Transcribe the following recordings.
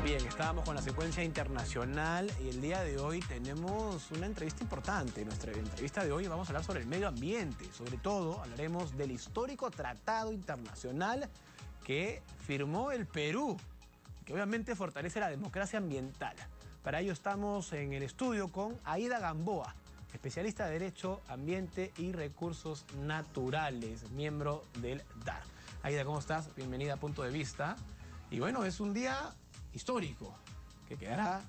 Bien, estábamos con la secuencia internacional y el día de hoy tenemos una entrevista importante. En nuestra entrevista de hoy vamos a hablar sobre el medio ambiente. Sobre todo hablaremos del histórico tratado internacional que firmó el Perú, que obviamente fortalece la democracia ambiental. Para ello estamos en el estudio con Aida Gamboa, especialista de Derecho, Ambiente y Recursos Naturales, miembro del DAR. Aida, ¿cómo estás? Bienvenida a Punto de Vista. Y bueno, es un día histórico que quedará,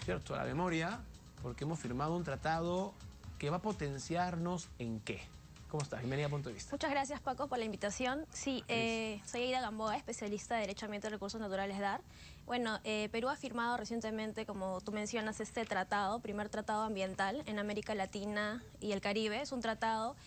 cierto, a la memoria, porque hemos firmado un tratado que va a potenciarnos ¿en qué? ¿Cómo estás? Bienvenida a Punto de Vista. Muchas gracias, Paco, por la invitación. Sí, soy Aida Gamboa, especialista de Derecho, Ambiente y Recursos Naturales DAR. Bueno, Perú ha firmado recientemente, como tú mencionas, este tratado, primer tratado ambiental en América Latina y el Caribe. Es un tratado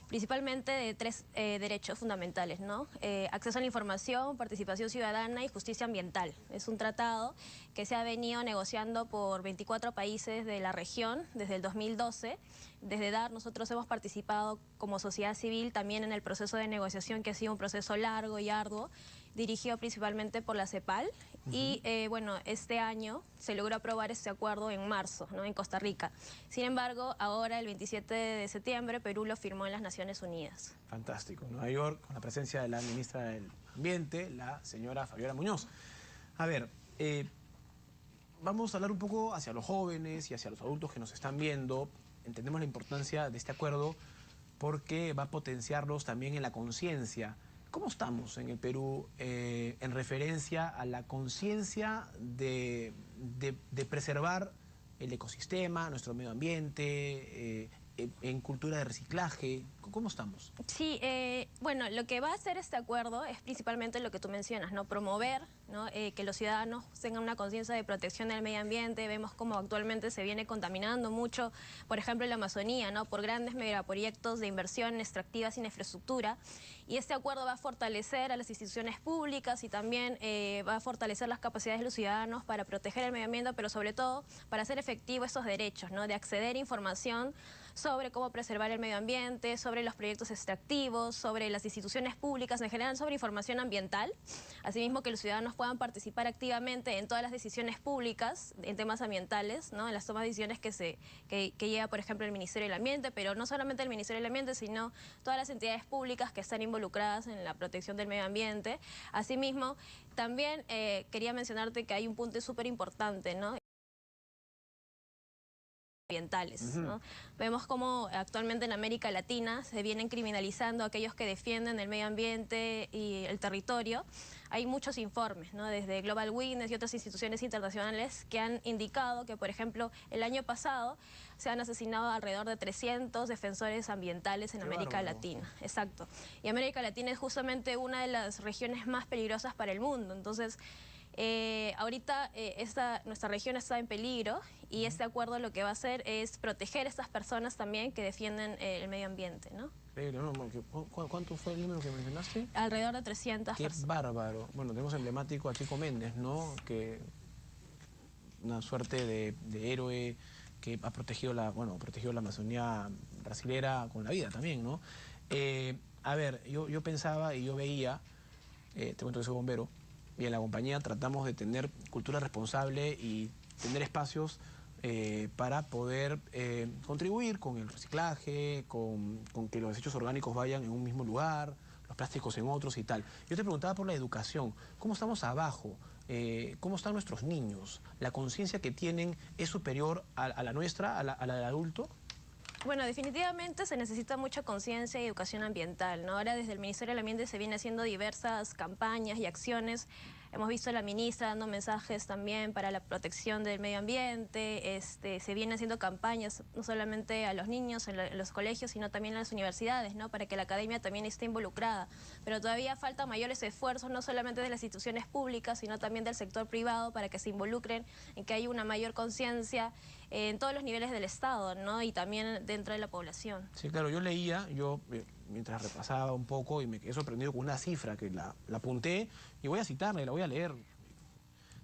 principalmente de tres derechos fundamentales, ¿no? Acceso a la información, participación ciudadana y justicia ambiental. Es un tratado que se ha venido negociando por 24 países de la región desde el 2012. Desde DAR nosotros hemos participado como sociedad civil también en el proceso de negociación, que ha sido un proceso largo y arduo, dirigido principalmente por la CEPAL. Y bueno, este año se logró aprobar este acuerdo en marzo, ¿no?, en Costa Rica. Sin embargo, ahora el 27 de septiembre Perú lo firmó en las Naciones Unidas. Fantástico. Nueva York, con la presencia de la ministra del Ambiente, la señora Fabiola Muñoz. A ver, vamos a hablar un poco hacia los jóvenes y hacia los adultos que nos están viendo. Entendemos la importancia de este acuerdo porque va a potenciarlos también en la conciencia. ¿Cómo estamos en el Perú en referencia a la conciencia de preservar el ecosistema, nuestro medio ambiente, en cultura de reciclaje? ¿Cómo estamos? Sí, bueno, lo que va a hacer este acuerdo es principalmente lo que tú mencionas, ¿no? Promover, ¿no?, que los ciudadanos tengan una conciencia de protección del medio ambiente. Vemos cómo actualmente se viene contaminando mucho, por ejemplo, en la Amazonía, ¿no?, por grandes megaproyectos de inversión extractiva sin infraestructura. Y este acuerdo va a fortalecer a las instituciones públicas y también va a fortalecer las capacidades de los ciudadanos para proteger el medio ambiente, pero sobre todo para hacer efectivo esos derechos, ¿no?, de acceder a información sobre cómo preservar el medio ambiente, sobre los proyectos extractivos, sobre las instituciones públicas en general, sobre información ambiental. Asimismo, que los ciudadanos puedan participar activamente en todas las decisiones públicas en temas ambientales, ¿no?, en las tomas de decisiones que lleva, por ejemplo, el Ministerio del Ambiente, pero no solamente el Ministerio del Ambiente, sino todas las entidades públicas que están involucradas en la protección del medio ambiente. Asimismo, también quería mencionarte que hay un punto súper importante, ¿no?, ambientales, ¿no? Vemos cómo actualmente en América Latina se vienen criminalizando a aquellos que defienden el medio ambiente y el territorio. Hay muchos informes, ¿no?, desde Global Witness y otras instituciones internacionales que han indicado que, por ejemplo, el año pasado se han asesinado alrededor de 300 defensores ambientales en América Latina. Exacto. Y América Latina es justamente una de las regiones más peligrosas para el mundo. Entonces, ahorita nuestra región está en peligro y este acuerdo lo que va a hacer es proteger a estas personas también que defienden el medio ambiente, ¿no? ¿Cuánto fue el número que mencionaste? Alrededor de 300 personas. Qué bárbaro. Bueno, tenemos emblemático a Chico Méndez, ¿no?, que una suerte de héroe que ha protegido la Amazonía brasilera con la vida también, ¿no? A ver, yo pensaba y yo veía, te cuento que soy bombero, y en la compañía tratamos de tener cultura responsable y tener espacios para poder contribuir con el reciclaje, con que los desechos orgánicos vayan en un mismo lugar, los plásticos en otros y tal. Yo te preguntaba por la educación. ¿Cómo estamos abajo? ¿Cómo están nuestros niños? ¿La conciencia que tienen es superior a la nuestra, a la del adulto? Bueno, definitivamente se necesita mucha conciencia y educación ambiental, ¿no? Ahora desde el Ministerio del Ambiente se viene haciendo diversas campañas y acciones. Hemos visto a la ministra dando mensajes también para la protección del medio ambiente. Se vienen haciendo campañas no solamente a los niños en los colegios, sino también en las universidades, ¿no?, para que la academia también esté involucrada. Pero todavía faltan mayores esfuerzos, no solamente de las instituciones públicas, sino también del sector privado, para que se involucren en que haya una mayor conciencia en todos los niveles del Estado, ¿no?, y también dentro de la población. Sí, claro, yo leía, mientras repasaba un poco y me quedé sorprendido con una cifra que la apunté y voy a citarla y la voy a leer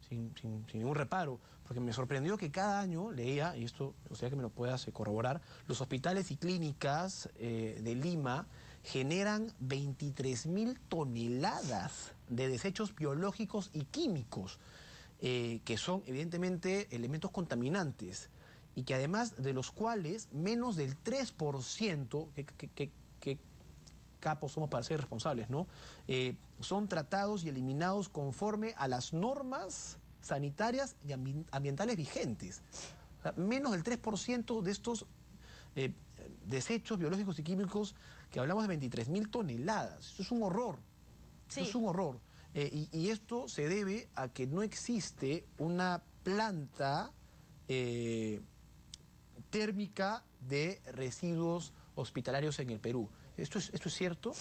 sin ningún reparo, porque me sorprendió que cada año leía, y esto, o sea que me lo puedas corroborar, los hospitales y clínicas de Lima generan 23.000 toneladas de desechos biológicos y químicos. que son evidentemente elementos contaminantes y que además de los cuales menos del 3%, que capos somos para ser responsables, ¿no? Son tratados y eliminados conforme a las normas sanitarias y ambientales vigentes. O sea, menos del 3% de estos desechos biológicos y químicos, que hablamos de 23.000 toneladas. Eso es un horror. Sí. Eso es un horror. Y esto se debe a que no existe una planta térmica de residuos hospitalarios en el Perú. ¿Esto es cierto?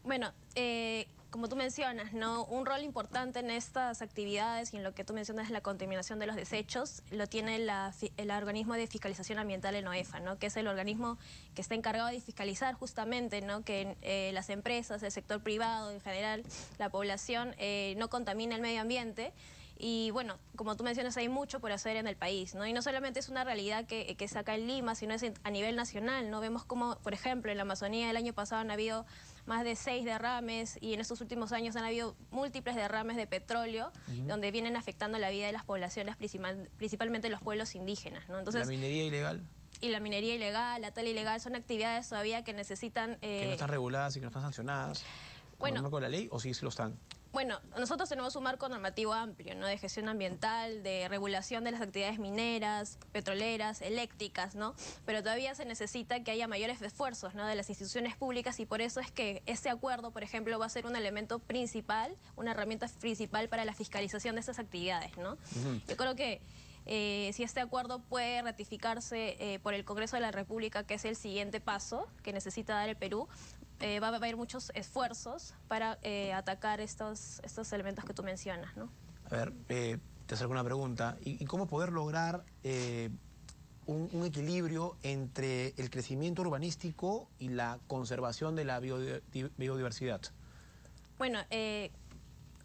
Bueno, como tú mencionas, ¿no? Un rol importante en estas actividades y en lo que tú mencionas, la contaminación de los desechos, lo tiene el organismo de fiscalización ambiental, el OEFA, ¿no? Que es el organismo que está encargado de fiscalizar justamente, ¿no? Que las empresas, el sector privado en general, la población, no contamine el medio ambiente. Y bueno, como tú mencionas, hay mucho por hacer en el país, ¿no? Y no solamente es una realidad que es acá en Lima, sino es a nivel nacional, ¿no? Vemos como, por ejemplo, en la Amazonía el año pasado han habido más de 6 derrames y en estos últimos años han habido múltiples derrames de petróleo, donde vienen afectando la vida de las poblaciones, principalmente los pueblos indígenas, ¿no? Entonces, ¿la minería ilegal? Y la minería ilegal, la tala ilegal, son actividades todavía que necesitan... que no están reguladas y que no están sancionadas. Bueno, ¿con la ley o sí lo están? Bueno, nosotros tenemos un marco normativo amplio, ¿no? De gestión ambiental, de regulación de las actividades mineras, petroleras, eléctricas, ¿no? Pero todavía se necesita que haya mayores esfuerzos, ¿no? De las instituciones públicas, y por eso es que este acuerdo, por ejemplo, va a ser un elemento principal, una herramienta principal para la fiscalización de estas actividades, ¿no? Yo creo que si este acuerdo puede ratificarse por el Congreso de la República, que es el siguiente paso que necesita dar el Perú, va a haber muchos esfuerzos para atacar estos elementos que tú mencionas, ¿no? A ver, te hago una pregunta. ¿Y cómo poder lograr un equilibrio entre el crecimiento urbanístico y la conservación de la biodiversidad? Bueno,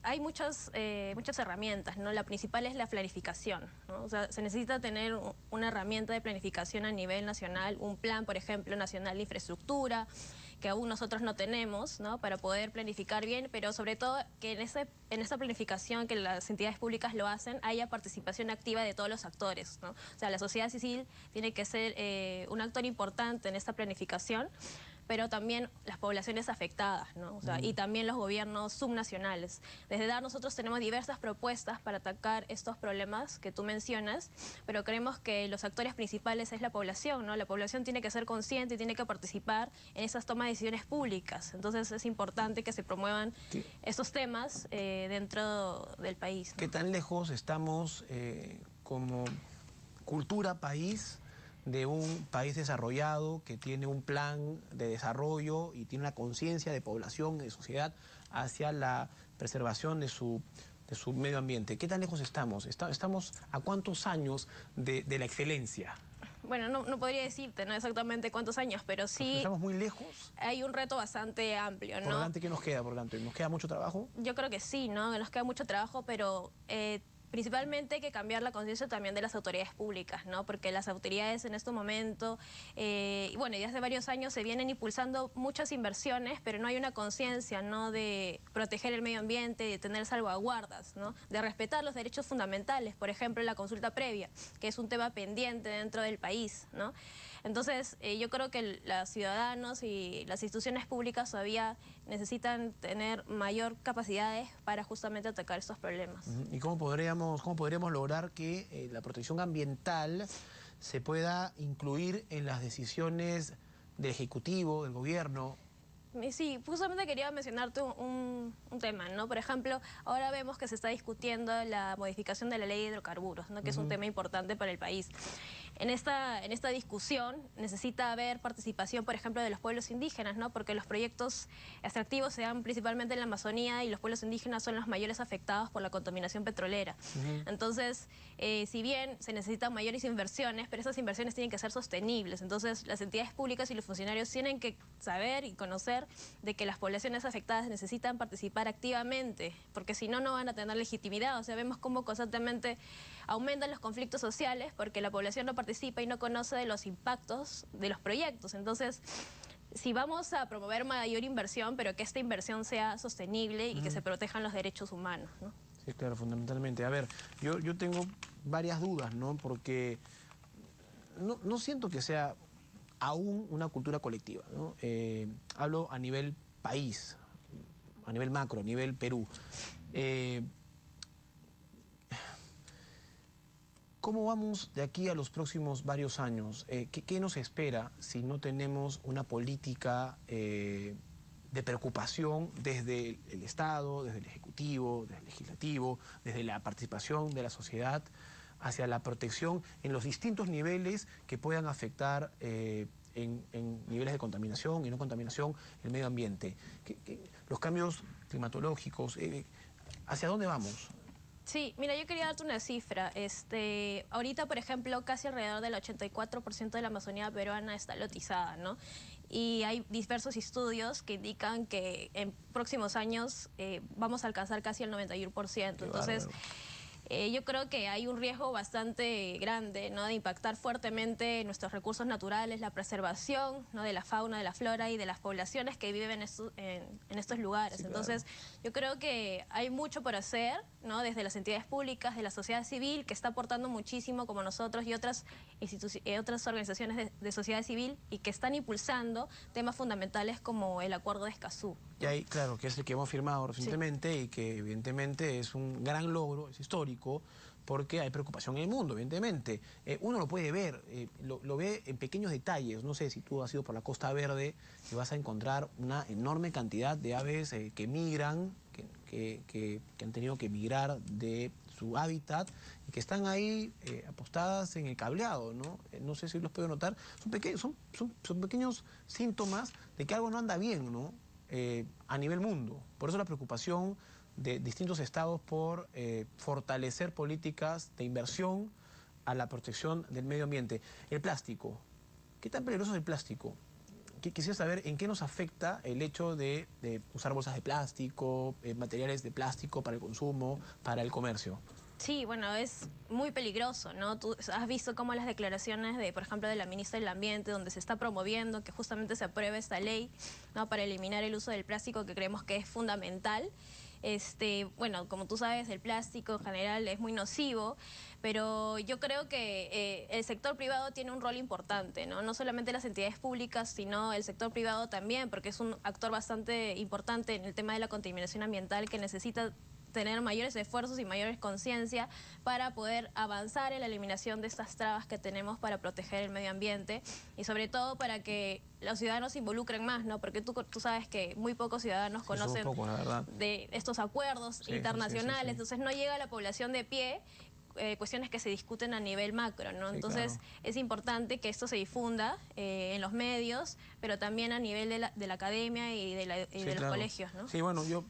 hay muchas herramientas, ¿no? La principal es la planificación, ¿no? O sea, se necesita tener una herramienta de planificación a nivel nacional, un plan, por ejemplo, nacional de infraestructura, que aún nosotros no tenemos, ¿no? Para poder planificar bien, pero sobre todo que en esa planificación, que las entidades públicas lo hacen, haya participación activa de todos los actores, ¿no? O sea, la sociedad civil tiene que ser un actor importante en esta planificación, pero también las poblaciones afectadas, ¿no? O sea, y también los gobiernos subnacionales. Desde DAR nosotros tenemos diversas propuestas para atacar estos problemas que tú mencionas, pero creemos que los actores principales es la población, ¿no? La población tiene que ser consciente y tiene que participar en esas tomas de decisiones públicas. Entonces es importante que se promuevan estos temas dentro del país, ¿no? ¿Qué tan lejos estamos como cultura país de un país desarrollado que tiene un plan de desarrollo y tiene una conciencia de población, de sociedad, hacia la preservación de su medio ambiente? ¿Qué tan lejos estamos? ¿Estamos a cuántos años de la excelencia? Bueno, no podría decirte, ¿no? Exactamente cuántos años, pero sí... ¿Estamos muy lejos? Hay un reto bastante amplio, ¿no? ¿Por delante qué nos queda? ¿Por delante? ¿Nos queda mucho trabajo? Yo creo que sí, ¿no? Que nos queda mucho trabajo, pero... principalmente hay que cambiar la conciencia también de las autoridades públicas, ¿no? Porque las autoridades en este momento, y bueno, ya hace varios años se vienen impulsando muchas inversiones, pero no hay una conciencia, ¿no? De proteger el medio ambiente, de tener salvaguardas, ¿no? De respetar los derechos fundamentales, por ejemplo, la consulta previa, que es un tema pendiente dentro del país, ¿no? Entonces, yo creo que los ciudadanos y las instituciones públicas todavía necesitan tener mayor capacidades para justamente atacar estos problemas. ¿Y cómo podríamos lograr que la protección ambiental se pueda incluir en las decisiones del Ejecutivo, del Gobierno? Sí, justamente quería mencionarte un tema, ¿no? Por ejemplo, ahora vemos que se está discutiendo la modificación de la ley de hidrocarburos, ¿no? Que es un tema importante para el país. En esta discusión necesita haber participación, por ejemplo, de los pueblos indígenas, ¿no? Porque los proyectos extractivos se dan principalmente en la Amazonía y los pueblos indígenas son los mayores afectados por la contaminación petrolera. Entonces, si bien se necesitan mayores inversiones, pero esas inversiones tienen que ser sostenibles. Entonces, las entidades públicas y los funcionarios tienen que saber y conocer de que las poblaciones afectadas necesitan participar activamente, porque si no, no van a tener legitimidad. O sea, vemos cómo constantemente aumentan los conflictos sociales porque la población no participa y no conoce de los impactos de los proyectos. Entonces, si vamos a promover mayor inversión, pero que esta inversión sea sostenible y que se protejan los derechos humanos, ¿no? Sí, claro, fundamentalmente. A ver, yo tengo varias dudas, ¿no? Porque no siento que sea aún una cultura colectiva, ¿no? Hablo a nivel país, a nivel macro, a nivel Perú. Eh, ¿Cómo vamos de aquí a los próximos varios años? ¿Qué nos espera si no tenemos una política de preocupación desde el Estado, desde el Ejecutivo, desde el Legislativo, desde la participación de la sociedad hacia la protección en los distintos niveles que puedan afectar en niveles de contaminación y no contaminación el medio ambiente? Los cambios climatológicos, ¿hacia dónde vamos? Sí, mira, yo quería darte una cifra. Ahorita, por ejemplo, casi alrededor del 84% de la Amazonía peruana está lotizada, ¿no? Y hay diversos estudios que indican que en próximos años vamos a alcanzar casi el 91%. Entonces, yo creo que hay un riesgo bastante grande, ¿no?, de impactar fuertemente nuestros recursos naturales, la preservación, ¿no?, de la fauna, de la flora y de las poblaciones que viven en estos lugares. Sí, Entonces, claro, yo creo que hay mucho por hacer, ¿no?, desde las entidades públicas, de la sociedad civil, que está aportando muchísimo, como nosotros y otras organizaciones de sociedad civil, y que están impulsando temas fundamentales como el Acuerdo de Escazú. Y ahí, claro, que es el que hemos firmado recientemente, sí, y que evidentemente es un gran logro, es histórico, porque hay preocupación en el mundo, evidentemente. Uno lo puede ver, lo ve en pequeños detalles. No sé si tú has ido por la Costa Verde y vas a encontrar una enorme cantidad de aves que migran, que han tenido que migrar de su hábitat y que están ahí apostadas en el cableado, ¿no? No sé si los puedo notar. Son pequeños síntomas de que algo no anda bien, ¿no? A nivel mundo. Por eso la preocupación de distintos estados por fortalecer políticas de inversión a la protección del medio ambiente. El plástico. ¿Qué tan peligroso es el plástico? Quisiera saber en qué nos afecta el hecho de usar bolsas de plástico, materiales de plástico para el consumo, para el comercio. Sí, bueno, es muy peligroso, ¿no? Tú has visto cómo las declaraciones de, por ejemplo, de la ministra del Ambiente, donde se está promoviendo que justamente se apruebe esta ley, ¿no?, para eliminar el uso del plástico, que creemos que es fundamental. Bueno, como tú sabes, el plástico en general es muy nocivo, pero yo creo que el sector privado tiene un rol importante, ¿no? No solamente las entidades públicas, sino el sector privado también, porque es un actor bastante importante en el tema de la contaminación ambiental, que necesita tener mayores esfuerzos y mayores conciencia para poder avanzar en la eliminación de estas trabas que tenemos para proteger el medio ambiente, y sobre todo para que los ciudadanos se involucren más, ¿no? Porque tú sabes que muy pocos ciudadanos conocen la verdad, de estos acuerdos internacionales. Sí. Entonces no llega a la población de pie cuestiones que se discuten a nivel macro, ¿no? Sí, entonces claro, es importante que esto se difunda en los medios, pero también a nivel de la academia y de los claro, colegios, ¿no? Sí, bueno, yo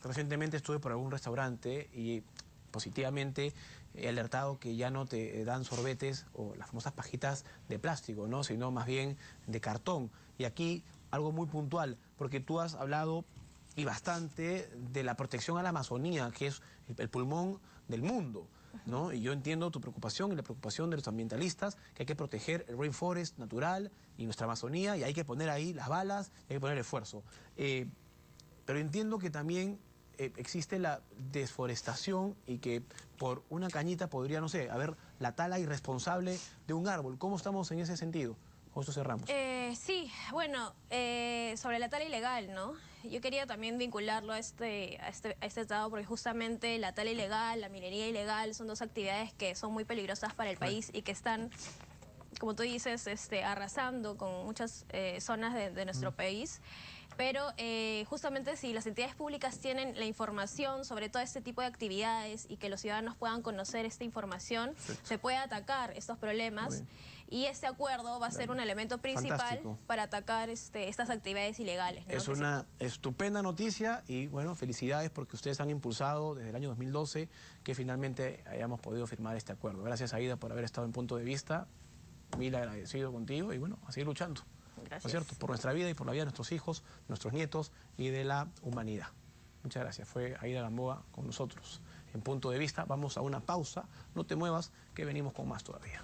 recientemente estuve por algún restaurante y positivamente he alertado que ya no te dan sorbetes o las famosas pajitas de plástico, ¿no?, sino más bien de cartón. Y aquí algo muy puntual, porque tú has hablado y bastante de la protección a la Amazonía, que es el pulmón del mundo, ¿no? Y yo entiendo tu preocupación y la preocupación de los ambientalistas, que hay que proteger el rainforest natural y nuestra Amazonía, y hay que poner ahí las balas, y hay que poner el esfuerzo. Pero entiendo que también existe la desforestación y que por una cañita podría, no sé, haber la tala irresponsable de un árbol. ¿Cómo estamos en ese sentido? Con esto cerramos. Sí, bueno, sobre la tala ilegal, ¿no? Yo quería también vincularlo a este tratado, porque justamente la tala ilegal, la minería ilegal, son dos actividades que son muy peligrosas para el país y que están, como tú dices, arrasando con muchas zonas de nuestro país. Pero justamente si las entidades públicas tienen la información sobre todo este tipo de actividades y que los ciudadanos puedan conocer esta información, se puede atacar estos problemas. Y este acuerdo va a ser un elemento principal para atacar estas actividades ilegales, ¿no? Es una estupenda noticia y, bueno, felicidades porque ustedes han impulsado desde el año 2012 que finalmente hayamos podido firmar este acuerdo. Gracias, Aida, por haber estado en Punto de Vista. Mil agradecido contigo y, bueno, a seguir luchando. Gracias. ¿No es cierto? Por nuestra vida y por la vida de nuestros hijos, nuestros nietos y de la humanidad. Muchas gracias. Fue Aida Gamboa con nosotros en Punto de Vista. Vamos a una pausa. No te muevas, que venimos con más todavía.